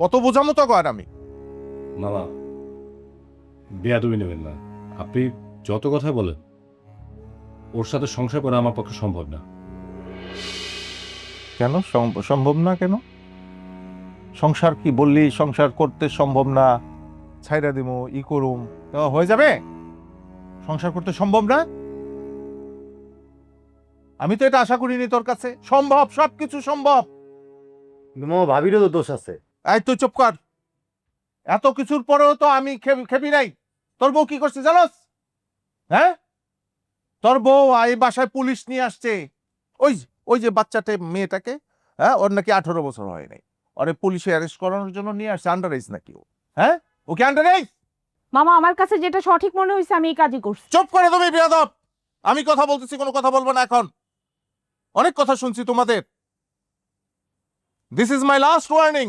কত বোঝামো তো আর আমি। মামা বেয়াদবি নেবেন না, আপনি যত কথা বলেন ওর সাথে সংসার করা আমার পক্ষে সম্ভব না। কেন সম্ভব না কেন? সংসার কি বললি সংসার করতে সম্ভব না, ছাইরা দিমু ই করুম তো হয়ে যাবে? সংসার করতে সম্ভব না? আমি তো এটা আশা করিনি তোর কাছে। সম্ভব, সবকিছু সম্ভব। কিন্তু মামা ভাবিরও তো দোষ আছে। এই তুই চুপ কর। এত কিছুর পরেও তো আমি খেপি নাই। তোর বউ কি করছে জানোস? হ্যাঁ, তোর বউ এই বাসায় পুলিশ নিয়ে আসছে। ওই যে বাচ্চাটা মেয়েটাকে, হ্যাঁ, ওর নাকি 18 বছর হয় নাই, ওরে পুলিশে অ্যারেস্ট করানোর জন্য নিয়ে আসছে। আন্ডার এজ নাকি ও? হ্যাঁ, ও কি আন্ডার এজ? মামা আমার কাছে যেটা সঠিক মনে হয়েছে আমি এই কাজই করছি। চুপ করে তুমি বেয়াদব। আমি কথা বলতেছি, কোনো কথা বলবো না এখন। অনেক কথা শুনছি তোমাদের। This is my last warning.